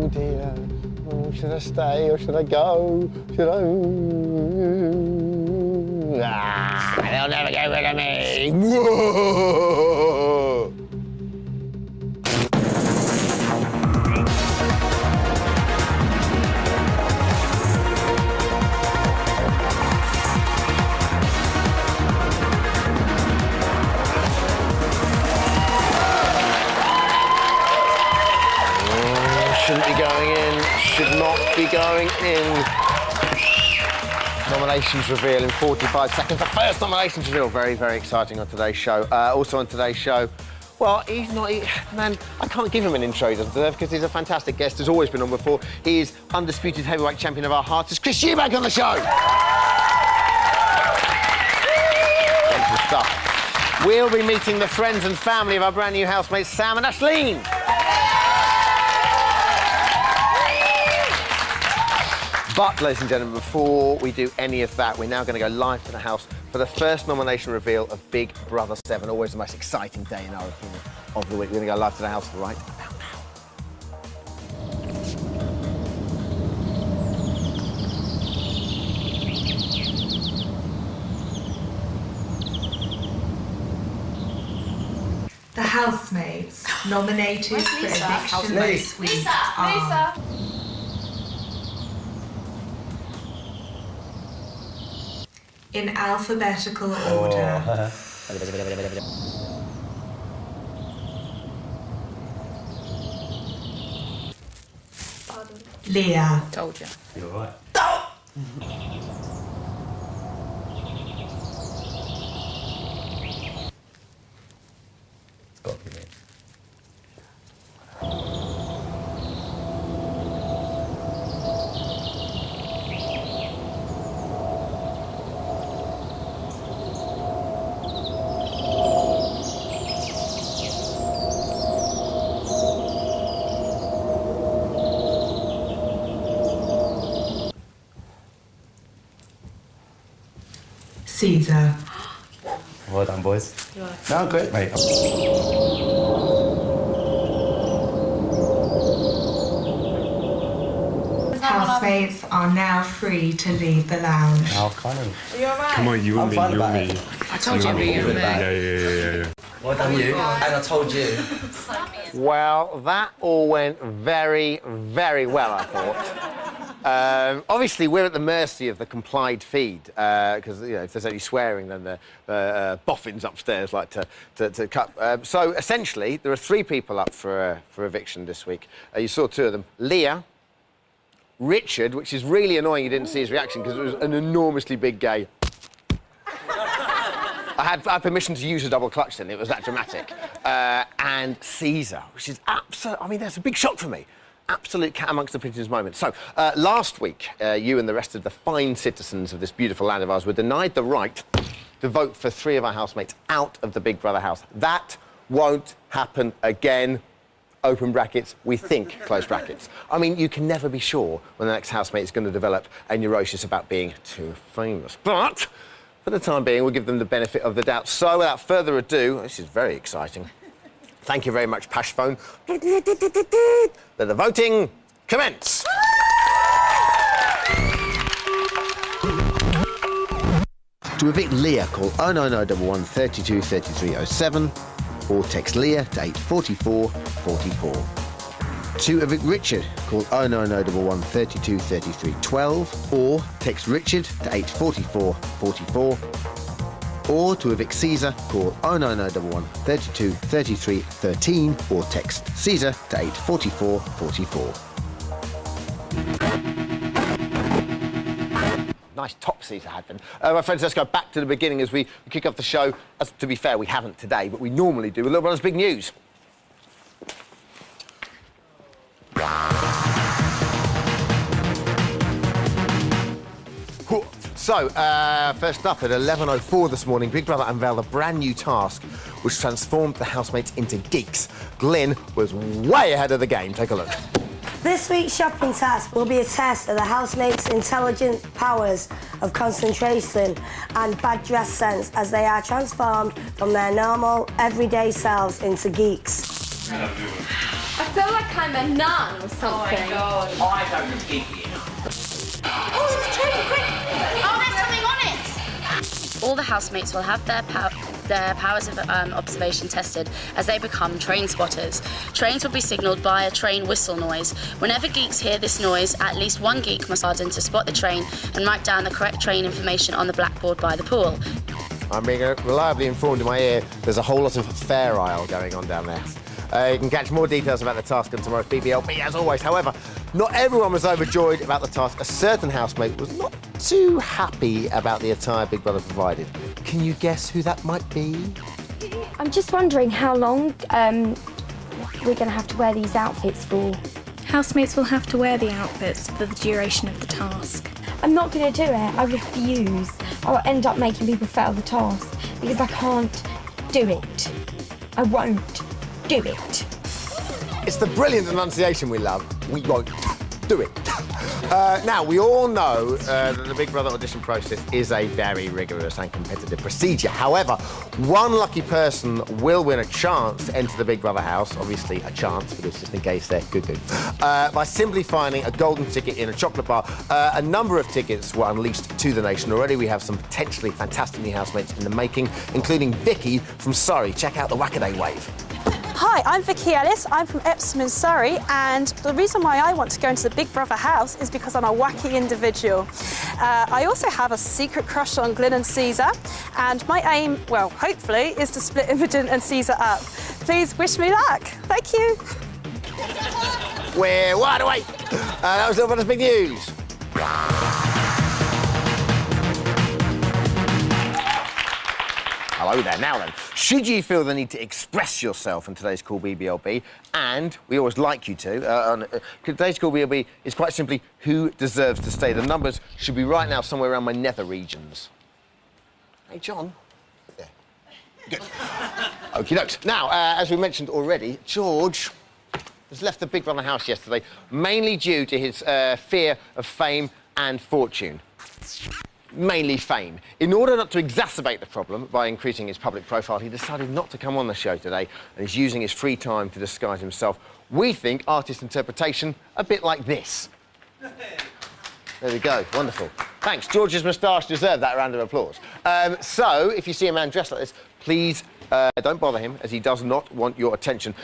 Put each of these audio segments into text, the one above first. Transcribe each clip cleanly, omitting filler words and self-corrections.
dear. Oh, should I stay or should I go? Should I... they'll never get rid of me. Whoa! Shouldn't be going in, should not be going in. Nominations reveal in 45 seconds. The first nominations reveal. Very, very exciting on today's show. Also on today's show, well, man, I can't give him an intro he doesn't deserve because he's a fantastic guest, has always been on before. He is undisputed heavyweight champion of our hearts. It's Chris Eubank on the show. Wonderful stuff. We'll be meeting the friends and family of our brand new housemates, Sam and Ashleen. But, ladies and gentlemen, before we do any of that, we're now going to go live to the house for the first nomination reveal of Big Brother 7. Always the most exciting day, in our opinion, of the week. We're going to go live to the house right about now. The housemates nominated for eviction this week are... in alphabetical order. Leah. Told you. You're right. It's got to be me. Caesar. Well done, boys. No, great, mate. Housemates are now free to leave the lounge. How funny. Are you alright? Come on, you and me, you and me. I told you you and me. Yeah. Well done, you. And I told you. Well, that all went very, very well, I thought. Obviously, we're at the mercy of the complied feed, because, you know, if there's any swearing, then the boffins upstairs like to cut. So, essentially, there are 3 people up for eviction this week. You saw 2 of them. Leah, Richard, which is really annoying you didn't see his reaction because it was an enormously big gay. I had permission to use a double clutch then, it was that dramatic. And Caesar, which is absolute... I mean, that's a big shock for me. Absolute cat amongst the pigeons moment. So, last week, you and the rest of the fine citizens of this beautiful land of ours were denied the right to vote for 3 of our housemates out of the Big Brother house. That won't happen again. Open brackets, we think, close brackets. I mean, you can never be sure when the next housemate is going to develop a neurosis about being too famous. But, for the time being, we'll give them the benefit of the doubt. So, without further ado, this is very exciting. Thank you very much, Pashphone. Let the voting commence. To evict Leah, call 09011 32 3307 or text Leah to 84444. To evict Richard, call 09011 32 33 12 or text Richard to 84444. Or to evict Caesar, call 09011 32 33 13 or text Caesar to 84444. Nice top Caesar had then. My friends, let's go back to the beginning as we kick off the show. As, to be fair, we haven't today, but we normally do. A little bit of big news. So, first up at 11:04 this morning, Big Brother unveiled a brand new task which transformed the housemates into geeks. Glyn was way ahead of the game. Take a look. This week's shopping task will be a test of the housemates' intelligence, powers of concentration and bad dress sense as they are transformed from their normal, everyday selves into geeks. I feel like I'm a nun or something. Oh my God. I don't look geeky enough. Oh, there's a train, quick! Oh, there's something on it! All the housemates will have their powers of observation tested as they become train spotters. Trains will be signalled by a train whistle noise. Whenever geeks hear this noise, at least one geek must harden to spot the train and write down the correct train information on the blackboard by the pool. I'm being reliably informed in my ear there's a whole lot of Fair Isle going on down there. You can catch more details about the task on tomorrow's BBLB, as always. However, not everyone was overjoyed about the task. A certain housemate was not too happy about the attire Big Brother provided. Can you guess who that might be? I'm just wondering how long we're going to have to wear these outfits for. Housemates will have to wear the outfits for the duration of the task. I'm not going to do it. I refuse. I'll end up making people fail the task because I can't do it. I won't do it. It's the brilliant enunciation we love. We won't do it. Now, we all know that the Big Brother audition process is a very rigorous and competitive procedure. However, one lucky person will win a chance to enter the Big Brother house, obviously a chance, because just in case they're cuckoo, by simply finding a golden ticket in a chocolate bar. A number of tickets were unleashed to the nation already. We have some potentially fantastic new housemates in the making, including Vicky from Surrey. Check out the Wackaday Wave. Hi, I'm Vicky Ellis. I'm from Epsom in Surrey, and the reason why I want to go into the Big Brother house is because I'm a wacky individual. I also have a secret crush on Glyn and Caesar, and my aim, well, hopefully, is to split Imogen and Caesar up. Please wish me luck. Thank you. We're wide awake. That was Little Brother's Big News. Hello there. Now then, should you feel the need to express yourself in today's Call BBLB, and we always like you to, today's Call BBLB is quite simply who deserves to stay. The numbers should be right now somewhere around my nether regions. Hey, John. There. Good. Okie dokes. Now, as we mentioned already, George has left the Big Brother house yesterday, mainly due to his fear of fame and fortune. Mainly fame. In order not to exacerbate the problem by increasing his public profile, he decided not to come on the show today and is using his free time to disguise himself. We think artist interpretation a bit like this. There we go. Wonderful. Thanks. George's moustache deserved that round of applause. So, if you see a man dressed like this, please don't bother him, as he does not want your attention.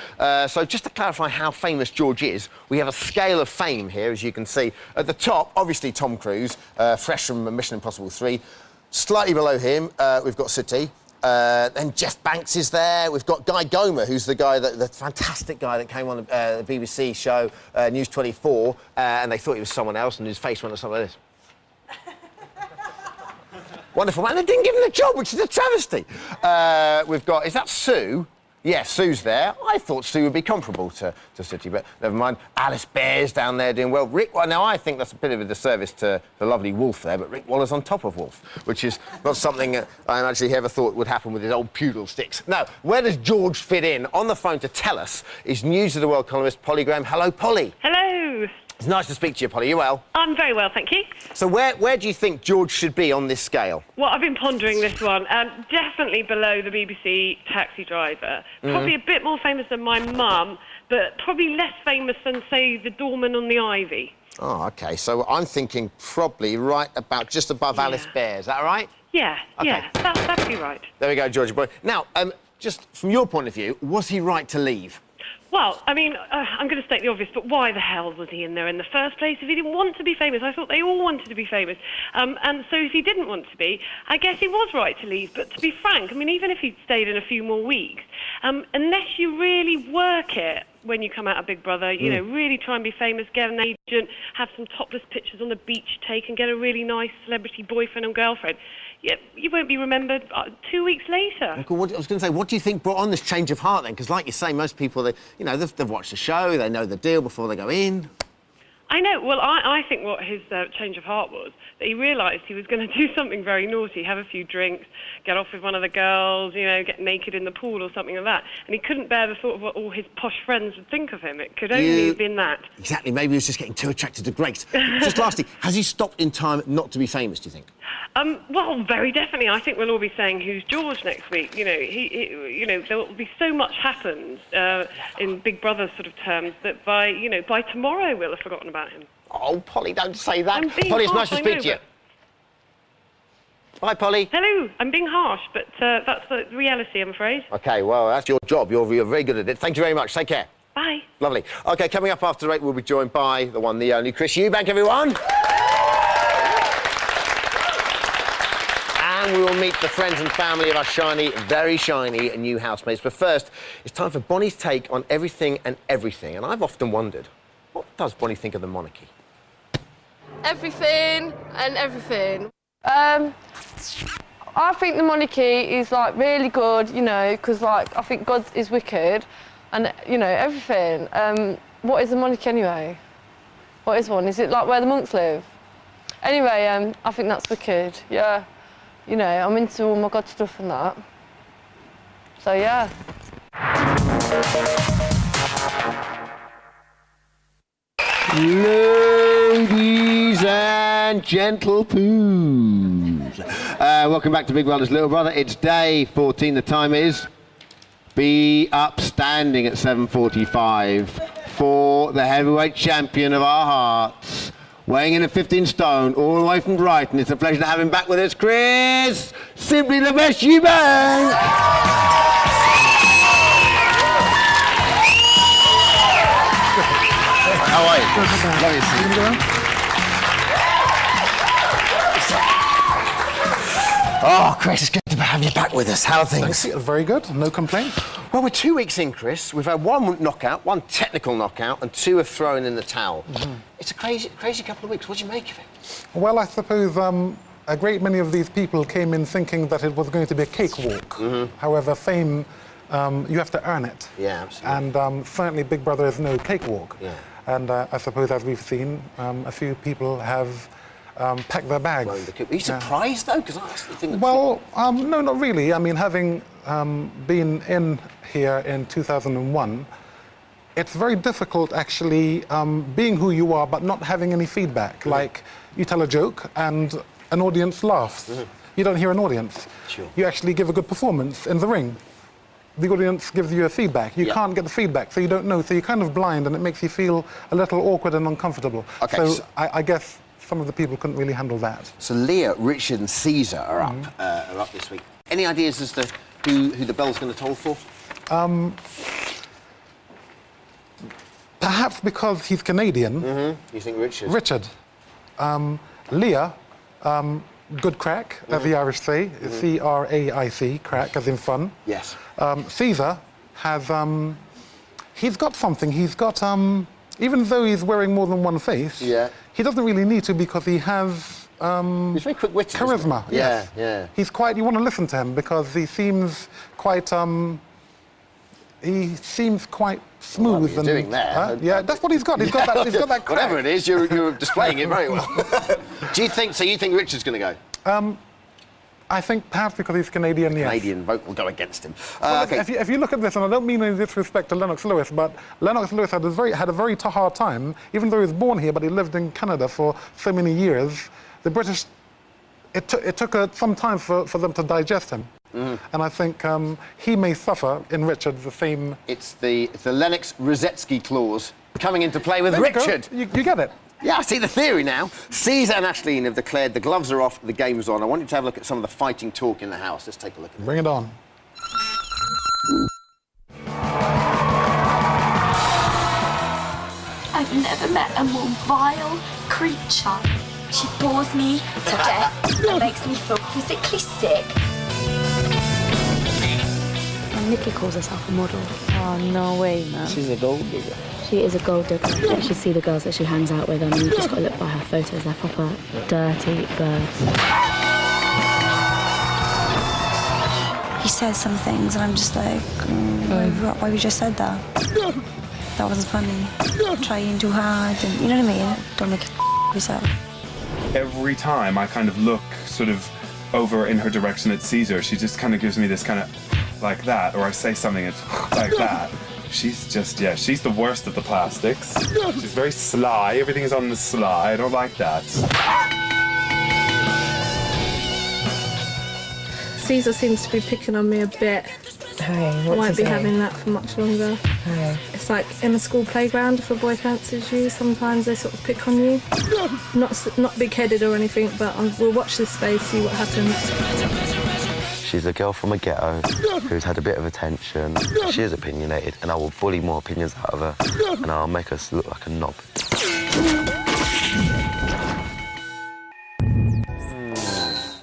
So, just to clarify how famous George is, we have a scale of fame here, as you can see. At the top, obviously, Tom Cruise, fresh from Mission Impossible 3. Slightly below him, we've got Sooty. Then Jeff Banks is there. We've got Guy Gomer, who's the fantastic guy that came on the BBC show, News 24, and they thought he was someone else, and his face went something like this. Wonderful man. They didn't give him the job, which is a travesty. We've got, is that Sue? Yes, Sue's there. I thought Sue would be comparable to Sooty, but never mind. Alice Bear's down there doing well. Rick, well, now I think that's a bit of a disservice to the lovely Wolf there, but Rick Waller's on top of Wolf, which is not something I actually ever thought would happen with his old poodle sticks. Now, where does George fit in? On the phone to tell us is News of the World columnist Polly Graham. Hello, Polly. Hello. It's nice to speak to you, Polly. You well? I'm very well, thank you. So where do you think George should be on this scale? Well, I've been pondering this one. Definitely below the BBC taxi driver. Probably a bit more famous than my mum, but probably less famous than, say, the doorman on the Ivy. Oh, OK. So I'm thinking probably right about just above Alice Bear. Is that right? Yeah, okay. Yeah, that'd be right. There we go, Georgie boy. Now, just from your point of view, was he right to leave? Well, I mean, I'm going to state the obvious, but why the hell was he in there in the first place if he didn't want to be famous? I thought they all wanted to be famous. And so if he didn't want to be, I guess he was right to leave. But to be frank, I mean, even if he'd stayed in a few more weeks, unless you really work it when you come out of Big Brother, you know, really try and be famous, get an agent, have some topless pictures on the beach taken, get a really nice celebrity boyfriend or girlfriend, you won't be remembered 2 weeks later. I was going to say, what do you think brought on this change of heart then? Because like you say, most people, they've watched the show, they know the deal before they go in. I know. Well, I think what his change of heart was, that he realised he was going to do something very naughty, have a few drinks, get off with one of the girls, get naked in the pool or something like that. And he couldn't bear the thought of what all his posh friends would think of him. It could only have been that. Exactly. Maybe he was just getting too attracted to Grace. Just lastly, has he stopped in time not to be famous, do you think? Well, very definitely. I think we'll all be saying who's George next week. You know, there will be so much happens in Big Brother sort of terms that by tomorrow we'll have forgotten about him. Oh, Polly, don't say that. I'm being Polly, it's harsh, nice to I speak know, to you. but- Bye, Polly. Hello, I'm being harsh, but that's the reality, I'm afraid. OK, well, that's your job. You're very good at it. Thank you very much. Take care. Bye. Lovely. OK, coming up after the break, we'll be joined by the one, the only Chris Eubank, everyone. And we will meet the friends and family of our shiny, very shiny new housemates. But first, it's time for Bonnie's take on everything and everything. And I've often wondered, what does Bonnie think of the monarchy? Everything and everything. I think the monarchy is, like, really good, you know, because, like, I think God is wicked and, you know, everything. What is a monarchy anyway? What is one? Is it, like, where the monks live? Anyway, I think that's wicked, yeah. You know, I'm into all my God stuff and that. So, yeah. Ladies and gentlepoos. Welcome back to Big Brother's Little Brother. It's day 14. The time is be upstanding at 7:45 for the heavyweight champion of our hearts. Weighing in at 15 stone, all the way from Brighton. It's a pleasure to have him back with us, Chris. Simply the best Eubank. How are you? Lovely to see you. Oh, Chris, it's good to have you back with us. How are things? Thanks. Very good. No complaints. Well, we're 2 weeks in, Chris. We've had one knockout, one technical knockout, and two have thrown in the towel. It's a crazy couple of weeks. What do you make of it? Well, I suppose a great many of these people came in thinking that it was going to be a cakewalk. However, fame, you have to earn it. Yeah, absolutely. And certainly Big Brother is no cakewalk. Yeah. And I suppose, as we've seen, a few people have packed their bags. Are you surprised, though? Because I actually think... Well, no, not really. I mean, having been in here in 2001, it's very difficult, actually, being who you are, but not having any feedback. Like, you tell a joke and an audience laughs. You don't hear an audience. Sure. You actually give a good performance in the ring. The audience gives you a feedback. You can't get the feedback, so you don't know. So you're kind of blind, and it makes you feel a little awkward and uncomfortable. Okay, so I guess some of the people couldn't really handle that. So Leah, Richard and Caesar are up this week. Any ideas as to who the bell's going to toll for? Perhaps because he's Canadian. You think Richard? Richard. Leah, good crack, as the Irish say. C-R-A-I-C, crack, as in fun. Yes. Caesar has, he's got something. He's got, even though he's wearing more than one face, he doesn't really need to because he has he's very quick-witted. Charisma. Yes. Yeah. He's quite, you want to listen to him because he seems quite, he seems quite smooth. What you're doing there. Yeah, that's what he's got. He's got that, he's got that crack. Whatever it is, you're displaying it very well. Do you think Richard's going to go? I think perhaps because he's Canadian, yes. Canadian vote will go against him. Well, Okay. if you look at this, and I don't mean any disrespect to Lennox Lewis, but Lennox Lewis had a very hard time, even though he was born here, but he lived in Canada for so many years. The British, it took some time for them to digest him. And I think he may suffer in Richard the same... It's the Lennox Rosetsky clause coming into play with Richard. You get it. Yeah, I see the theory now. Caesar and Aisling have declared the gloves are off, the game's on. I want you to have a look at some of the fighting talk in the house. Let's take a look at it. Bring it on. I've never met a more vile creature. She bores me to death and makes me feel physically sick. Nikki calls herself a model. Oh, no way, man. She's a gold digger. She is a gold digger. You should see the girls that she hangs out with. I mean, you've just got to look by her photos. They're proper dirty birds. He says some things and I'm just like, why you just said that? That wasn't funny. Trying too hard and, you know what I mean? Don't make yourself. Every time I kind of look sort of over in her direction at Caesar, she just kind of gives me this kind of like that, or I say something it's like that. She's just, she's the worst of the plastics. She's very sly, everything is on the sly, I don't like that. Caesar seems to be picking on me a bit. Hey, I what's won't his be name? having that for much longer. Hey. It's like in the school playground, if a boy fancies you, sometimes they sort of pick on you. Not big-headed or anything, but we'll watch this space, see what happens. She's a girl from a ghetto who's had a bit of attention. She is opinionated, and I will bully more opinions out of her, and I'll make her look like a knob.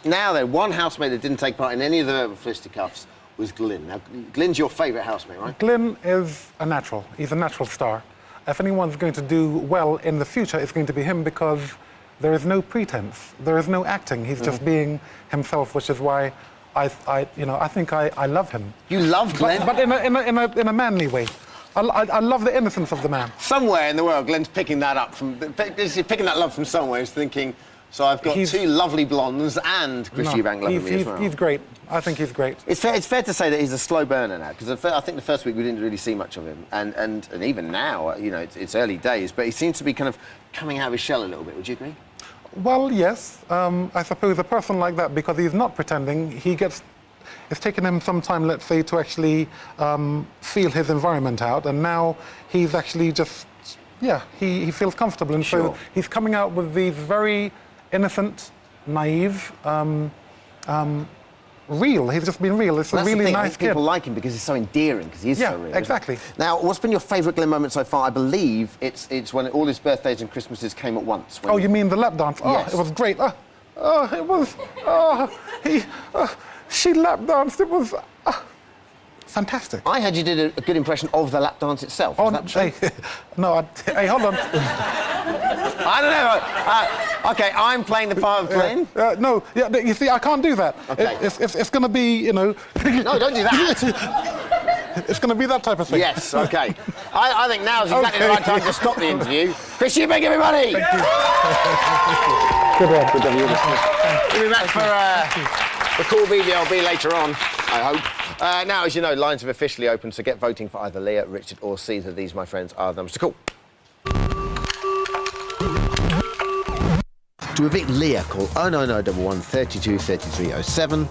Now then, one housemate that didn't take part in any of the fisticuffs was Glyn. Now, Glyn's your favourite housemate, right? Glyn is a natural. He's a natural star. If anyone's going to do well in the future, it's going to be him because there is no pretense. There is no acting. He's just being himself, which is why I think I love him. You love Glyn? But in a manly way. I love the innocence of the man. Somewhere in the world, Glyn's picking that up from... He's picking that love from somewhere. He's thinking, so I've got two lovely blondes and Chris Eubank loving me as well. He's great. I think he's great. It's fair to say that he's a slow burner now, because I think the first week we didn't really see much of him. And even now, you know, it's early days, but he seems to be kind of coming out of his shell a little bit. Would you agree? Well, yes. I suppose a person like that, because he's not pretending, it's taken him some time, let's say, to actually feel his environment out, and now he's actually just, he feels comfortable, and so he's coming out with these very innocent, naive, real. He's just been real. It's a really nice kid. People like him because he's so endearing, because he is so real. Yeah, exactly. Now, what's been your favourite Glyn moment so far? I believe it's when all his birthdays and Christmases came at once. Oh, you mean the lap dance? Oh, yes. It was great. She lap danced. It was fantastic. I heard you did a good impression of the lap dance itself. Is that true? Hey, hold on. I don't know. OK, I'm playing the part of Glyn. You see, I can't do that. Okay. It's going to be, you know... No, don't do that. It's going to be that type of thing. Yes, OK. I think now's exactly the right time to stop the interview. Chris Eubank, everybody! Thank you. Good one. Good to have you. We'll be back for the cool BBLB later on, I hope. Now, as you know, lines have officially opened, so get voting for either Leah, Richard or Caesar. These, my friends, are the numbers to call. To evict Leah, call 09911 32 33 07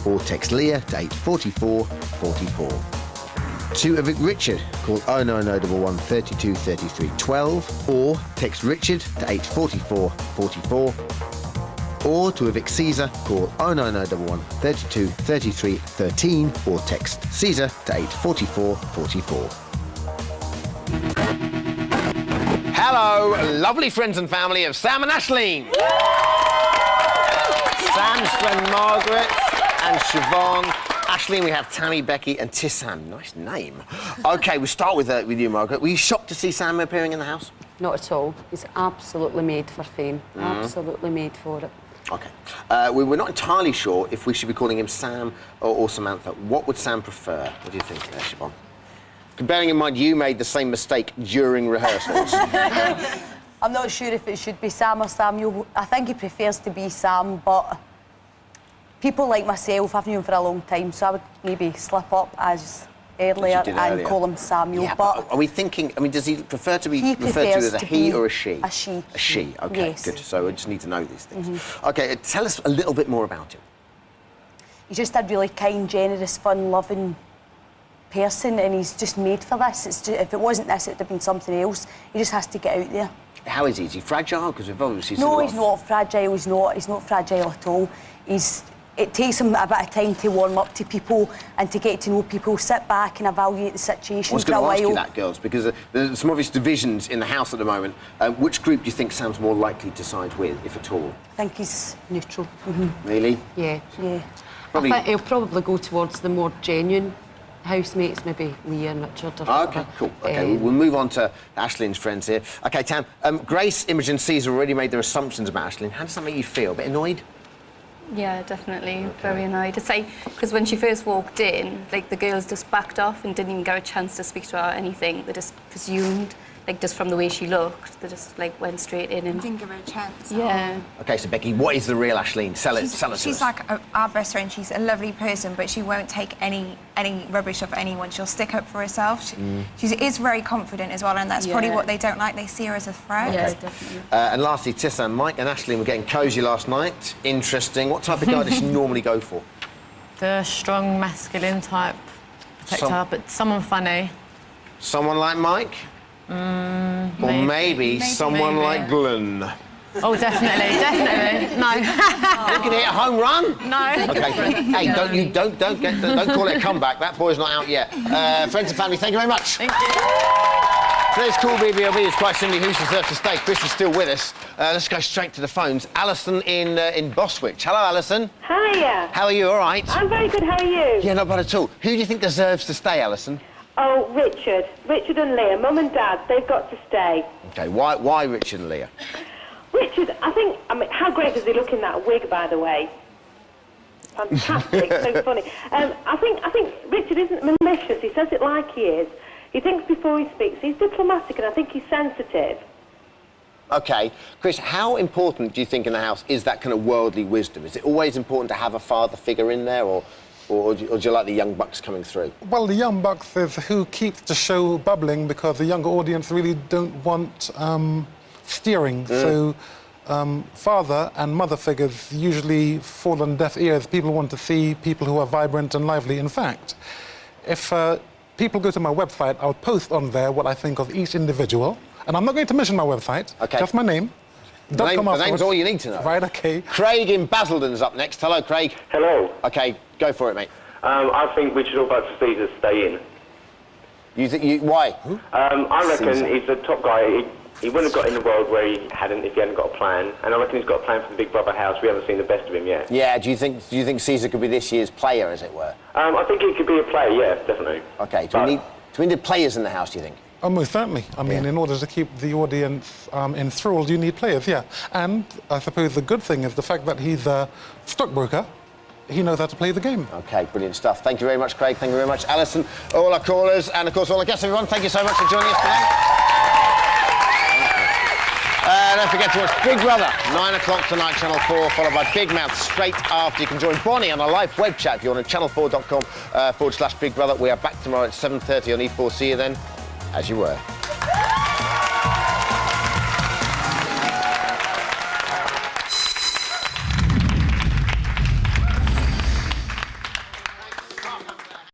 or text Leah to 844 44. To evict Richard, call 09911 32 33 12 or text Richard to 844 44. Or to evict Caesar, call 09911 32 33 13 or text Caesar to 844 44. Hello, lovely friends and family of Sam and Aisling. Sam's friend Margaret and Siobhan. Aisling, we have Tammy, Becky and Tissam. Nice name. OK, we'll start with you, Margaret. Were you shocked to see Sam appearing in the house? Not at all. He's absolutely made for fame. Absolutely made for it. OK. We were not entirely sure if we should be calling him Sam or Samantha. What would Sam prefer? What do you think, Siobhan? Bearing in mind you made the same mistake during rehearsals. I'm not sure if it should be Sam or Samuel. I think he prefers to be Sam, but people like myself, I've known him for a long time, so I would maybe slip up as earlier and call him Samuel. Yeah, but are we thinking, I mean, does he prefer to be referred to as a he or a she? A she. A she, OK, yes. Good. So I just need to know these things. OK, tell us a little bit more about him. He's just a really kind, generous, fun-loving person, and he's just made for this. It's just, if it wasn't this, it'd have been something else. He just has to get out there. How is he? Is he fragile? Because we've obviously seen No, he's not fragile. He's not fragile at all. It takes him a bit of time to warm up to people and to get to know people, sit back and evaluate the situation for a while. I was going to ask you that, girls, because there's some obvious divisions in the house at the moment. Which group do you think Sam's more likely to side with, if at all? I think he's neutral. Really? Yeah. Yeah. I think he'll probably go towards the more genuine housemates, maybe Leah and Richard. Or OK, cool. OK, we'll move on to Aisling's friends here. OK, Tam, Grace, Imogen, Caesar already made their assumptions about Aisling. How does that make you feel? A bit annoyed? Yeah, definitely. Very annoyed. It's like, because when she first walked in, like, the girls just backed off and didn't even get a chance to speak to her or anything. They just presumed, like, just from the way she looked, they just, like, went straight in and... Didn't give her a chance. Yeah. OK, so, Becky, what is the real Aisling? Sell it to us. She's like our best friend. She's a lovely person, but she won't take any rubbish off anyone. She'll stick up for herself. She is very confident as well, and that's probably what they don't like. They see her as a threat. Yeah, definitely. And lastly, Tissam, Mike and Aisling were getting cosy last night. Interesting. What type of guy does she normally go for? the strong, masculine type protector, but someone funny. Someone like Mike? Or maybe someone like Glenn? Oh, definitely, definitely. No. You can hit a home run? No. Okay. Hey, don't call it a comeback. That boy's not out yet. Friends and family, thank you very much. Thank you. Today's cool BBLB is quite simply who deserves to stay. Chris is still with us. Let's go straight to the phones. Alison in Boswich. Hello, Alison. Hiya. How are you? All right? I'm very good. How are you? Yeah, not bad at all. Who do you think deserves to stay, Alison? Oh, Richard. Richard and Leah, Mum and Dad, they've got to stay. Okay, why Richard and Leah? Richard, I mean, how great does he look in that wig, by the way? Fantastic, so funny. I think Richard isn't malicious. He says it like he is. He thinks before he speaks. He's diplomatic, and I think he's sensitive. Okay, Chris, how important do you think in the house is that kind of worldly wisdom? Is it always important to have a father figure in there, or do you like the young bucks coming through? Well, the young bucks is who keeps the show bubbling, because the younger audience really don't want steering. So father and mother figures usually fall on deaf ears. People want to see people who are vibrant and lively. In fact, if people go to my website, I'll post on there what I think of each individual. And I'm not going to mention my website, just my name. The name's all you need to know. Right, OK. Craig in Basildon's up next. Hello, Craig. Hello. OK, go for it, mate. I think Richard Augustus Caesar stay in. You think why? I reckon Caesar. he's the top guy. He wouldn't have got in the world where he hadn't if he hadn't got a plan. And I reckon he's got a plan for the Big Brother house. We haven't seen the best of him yet. Yeah, do you think Caesar could be this year's player, as it were? I think he could be a player, yeah, definitely. OK, do we need players in the house, do you think? Oh, most certainly. I mean, in order to keep the audience enthralled, you need players, yeah. And I suppose the good thing is the fact that he's a stockbroker. He knows how to play the game. OK, brilliant stuff. Thank you very much, Craig. Thank you very much, Alison, all our callers, and, of course, all our guests, everyone. Thank you so much for joining us today. Don't forget to watch Big Brother, 9 o'clock tonight, Channel 4, followed by Big Mouth straight after. You can join Bonnie on a live web chat if you want to, channel4.com/Big Brother. We are back tomorrow at 7:30 on E4. See you then, as you were.